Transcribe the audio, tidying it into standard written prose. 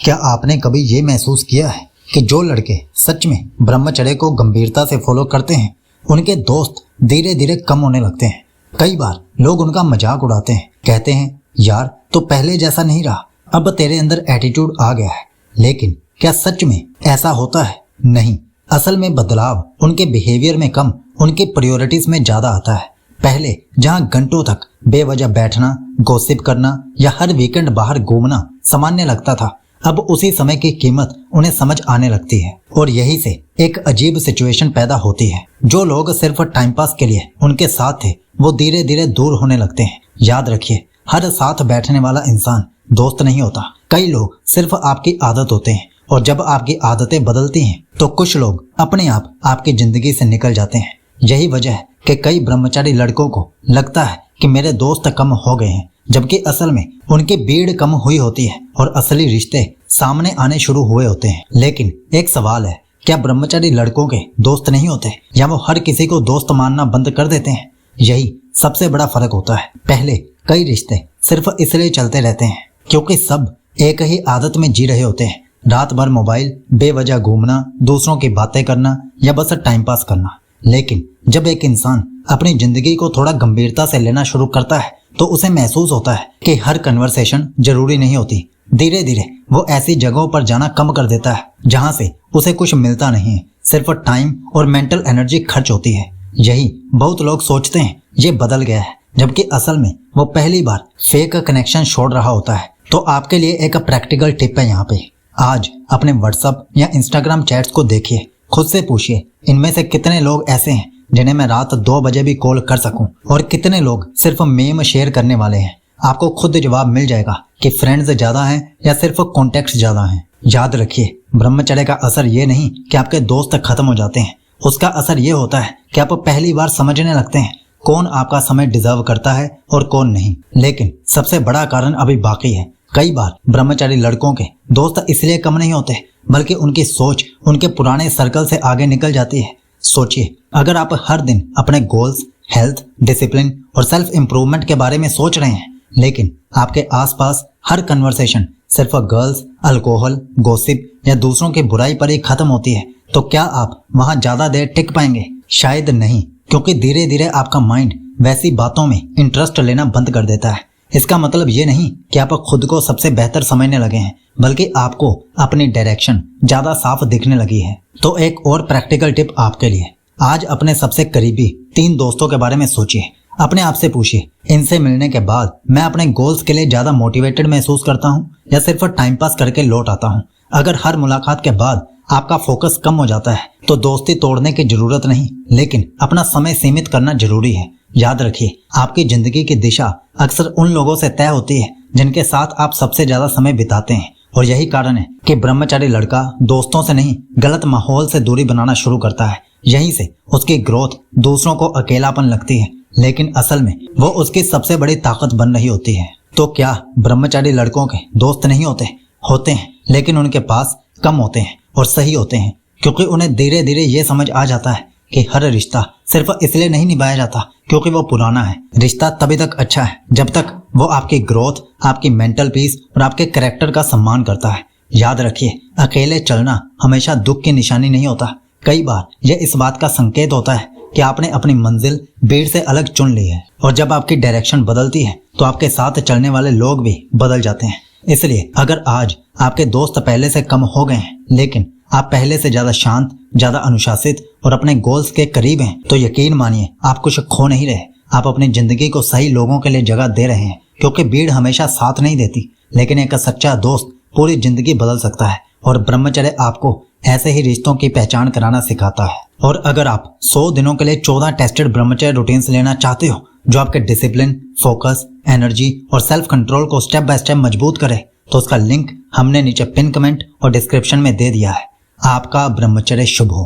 क्या आपने कभी ये महसूस किया है कि जो लड़के सच में ब्रह्मचर्य को गंभीरता से फॉलो करते हैं उनके दोस्त धीरे धीरे कम होने लगते हैं। कई बार लोग उनका मजाक उड़ाते हैं, कहते हैं यार तो पहले जैसा नहीं रहा, अब तेरे अंदर एटीट्यूड आ गया है। लेकिन क्या सच में ऐसा होता है? नहीं, असल में बदलाव उनके बिहेवियर में कम, उनकी प्रायोरिटीज में ज्यादा आता है। पहले जहां घंटों तक बेवजह बैठना, गॉसिप करना या हर वीकेंड बाहर घूमना सामान्य लगता था, अब उसी समय की कीमत उन्हें समझ आने लगती है। और यही से एक अजीब सिचुएशन पैदा होती है। जो लोग सिर्फ टाइम पास के लिए उनके साथ थे वो धीरे धीरे दूर होने लगते हैं। याद रखिए, हर साथ बैठने वाला इंसान दोस्त नहीं होता। कई लोग सिर्फ आपकी आदत होते हैं, और जब आपकी आदतें बदलती हैं तो कुछ लोग अपने आप आपकी जिंदगी से निकल जाते हैं। यही वजह है कि कई ब्रह्मचारी लड़कों को लगता है कि मेरे दोस्त कम हो गए हैं, जबकि असल में उनकी भीड़ कम हुई होती है और असली रिश्ते सामने आने शुरू हुए होते हैं। लेकिन एक सवाल है, क्या ब्रह्मचारी लड़कों के दोस्त नहीं होते, या वो हर किसी को दोस्त मानना बंद कर देते हैं? यही सबसे बड़ा फर्क होता है। पहले कई रिश्ते सिर्फ इसलिए चलते रहते हैं क्योंकि सब एक ही आदत में जी रहे होते हैं। रात भर मोबाइल, बेवजह घूमना, दूसरों की बातें करना या बस टाइम पास करना। लेकिन जब एक इंसान अपनी जिंदगी को थोड़ा गंभीरता से लेना शुरू करता है तो उसे महसूस होता है कि हर कन्वर्सेशन जरूरी नहीं होती। धीरे धीरे वो ऐसी जगहों पर जाना कम कर देता है जहां से उसे कुछ मिलता नहीं है, सिर्फ टाइम और मेंटल एनर्जी खर्च होती है। यही बहुत लोग सोचते हैं ये बदल गया है, जबकि असल में वो पहली बार फेक कनेक्शन छोड़ रहा होता है। तो आपके लिए एक प्रैक्टिकल टिप है यहाँ पे। आज अपने व्हाट्सएप या इंस्टाग्राम चैट्स को देखिए, खुद से पूछिए इनमें से कितने लोग ऐसे हैं जिन्हें मैं रात 2 बजे भी कॉल कर सकूं, और कितने लोग सिर्फ मेम शेयर करने वाले हैं। आपको खुद जवाब मिल जाएगा कि फ्रेंड्स ज्यादा हैं या सिर्फ कॉन्टेक्ट्स ज्यादा हैं। याद रखिए, ब्रह्मचर्य का असर ये नहीं कि आपके दोस्त खत्म हो जाते हैं, उसका असर ये होता है कि आप पहली बार समझने लगते हैं कौन आपका समय डिजर्व करता है और कौन नहीं। लेकिन सबसे बड़ा कारण अभी बाकी है। कई बार ब्रह्मचारी लड़कों के दोस्त इसलिए कम नहीं होते, बल्कि उनकी सोच उनके पुराने सर्कल से आगे निकल जाती है। सोचिए, अगर आप हर दिन अपने गोल्स, हेल्थ, डिसिप्लिन और सेल्फ इंप्रूवमेंट के बारे में सोच रहे हैं, लेकिन आपके आसपास हर कन्वर्सेशन सिर्फ गर्ल्स, अल्कोहल, गॉसिप या दूसरों की बुराई पर ही खत्म होती है, तो क्या आप वहां ज्यादा देर टिक पाएंगे? शायद नहीं, क्योंकि धीरे धीरे आपका माइंड वैसी बातों में इंटरेस्ट लेना बंद कर देता है। इसका मतलब ये नहीं कि आप खुद को सबसे बेहतर समझने लगे हैं, बल्कि आपको अपनी डायरेक्शन ज्यादा साफ दिखने लगी है। तो एक और प्रैक्टिकल टिप आपके लिए, आज अपने सबसे करीबी 3 दोस्तों के बारे में सोचिए। अपने आप से पूछिए, इनसे मिलने के बाद मैं अपने गोल्स के लिए ज्यादा मोटिवेटेड महसूस करता हूँ या सिर्फ टाइम पास करके लौट आता हूँ? अगर हर मुलाकात के बाद आपका फोकस कम हो जाता है तो दोस्ती तोड़ने की जरूरत नहीं, लेकिन अपना समय सीमित करना जरूरी है। याद रखिए, आपकी जिंदगी की दिशा अक्सर उन लोगों से तय होती है जिनके साथ आप सबसे ज्यादा समय बिताते हैं। और यही कारण है कि ब्रह्मचारी लड़का दोस्तों से नहीं, गलत माहौल से दूरी बनाना शुरू करता है। यहीं से उसकी ग्रोथ दूसरों को अकेलापन लगती है, लेकिन असल में वो उसकी सबसे बड़ी ताकत बन रही होती है। तो क्या ब्रह्मचारी लड़कों के दोस्त नहीं होते? होते हैं, लेकिन उनके पास कम होते हैं और सही होते हैं, क्योंकि उन्हें धीरे धीरे ये समझ आ जाता है कि हर रिश्ता सिर्फ इसलिए नहीं निभाया जाता क्योंकि वो पुराना है। रिश्ता तभी तक अच्छा है जब तक वो आपकी ग्रोथ, आपकी मेंटल पीस और आपके कैरेक्टर का सम्मान करता है। याद रखिए, अकेले चलना हमेशा दुख की निशानी नहीं होता। कई बार यह इस बात का संकेत होता है कि आपने अपनी मंजिल भीड़ से अलग चुन ली है। और जब आपकी डायरेक्शन बदलती है तो आपके साथ चलने वाले लोग भी बदल जाते हैं। इसलिए अगर आज आपके दोस्त पहले से कम हो गए हैं, लेकिन आप पहले से ज्यादा शांत, ज्यादा अनुशासित और अपने गोल्स के करीब हैं, तो यकीन मानिए आप कुछ खो नहीं रहे। आप अपनी जिंदगी को सही लोगों के लिए जगह दे रहे हैं, क्योंकि भीड़ हमेशा साथ नहीं देती, लेकिन एक सच्चा दोस्त पूरी जिंदगी बदल सकता है। और ब्रह्मचर्य आपको ऐसे ही रिश्तों की पहचान कराना सिखाता है। और अगर आप 100 दिनों के लिए 14 टेस्टेड ब्रह्मचर्य रूटीन्स लेना चाहते हो जो आपके डिसिप्लिन, फोकस, एनर्जी और सेल्फ कंट्रोल को स्टेप बाय स्टेप मजबूत करे, तो उसका लिंक हमने नीचे पिन कमेंट और डिस्क्रिप्शन में दे दिया है। आपका ब्रह्मचर्य शुभ हो।